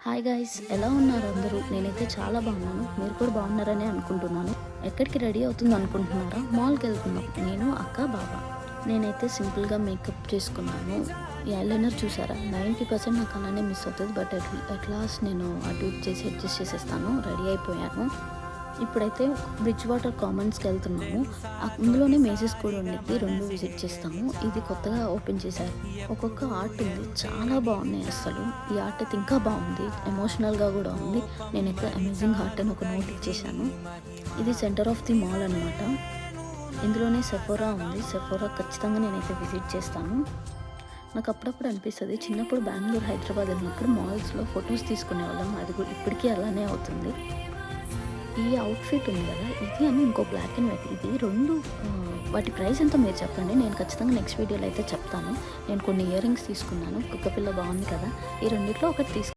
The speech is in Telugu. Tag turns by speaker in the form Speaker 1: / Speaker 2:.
Speaker 1: హాయ్ గైస్, ఎలా ఉన్నారు అందరూ? నేనైతే చాలా బాగున్నాను. మీరు కూడా బాగున్నారని అనుకుంటున్నాను. ఎక్కడికి రెడీ అవుతుంది అనుకుంటున్నారా? మాల్కి వెళ్తున్నాం, నేను, అక్క, బాబా. నేనైతే సింపుల్గా మేకప్ చేసుకున్నాను. ఈ ఐలైనర్ చూసారా, 90% నాకు అలానే మిస్ అవుతుంది. బట్ అట్ లాస్ట్ నేను అటు ఇటు చేసి అడ్జస్ట్ చేసేస్తాను. రెడీ అయిపోయాను. ఇప్పుడైతే బ్రిడ్జ్ వాటర్ కామన్స్కి వెళ్తున్నాము. అందులోనే మేజెస్ కూడా ఉండిద్ది, రెండు విజిట్ చేస్తాము. ఇది కొత్తగా ఓపెన్ చేశారు. ఒక్కొక్క ఆర్ట్ ఉంది, చాలా బాగున్నాయి. అసలు ఈ ఆర్ట్ అయితే ఇంకా బాగుంది, ఎమోషనల్గా కూడా ఉంది. నేనైతే అమేజింగ్ ఆర్ట్ అని ఒక నోట్ ఇచ్చేసాను. ఇది సెంటర్ ఆఫ్ ది మాల్ అనమాట. ఇందులోనే సెఫోరా ఉంది. సెఫోరా ఖచ్చితంగా నేనైతే విజిట్ చేస్తాను. నాకు అప్పుడప్పుడు అనిపిస్తుంది, చిన్నప్పుడు బెంగళూరు, హైదరాబాద్ వెళ్ళినప్పుడు మాల్స్లో ఫొటోస్ తీసుకునే వాళ్ళం. అది కూడా ఇప్పటికీ అలానే అవుతుంది. ఈ అవుట్ఫిట్ ఉంది కదా, ఇది అని ఇంకో బ్లాక్ అండ్ వైట్. ఇది రెండు వాటి ప్రైస్ ఎంతో మీరు చెప్పండి, నేను ఖచ్చితంగా నెక్స్ట్ వీడియోలో అయితే చెప్తాను. నేను కొన్ని ఇయర్ రింగ్స్ తీసుకున్నాను. కుక్కపిల్ల బాగుంది కదా, ఈ రెండిట్లో ఒకటి తీసుకున్నాను.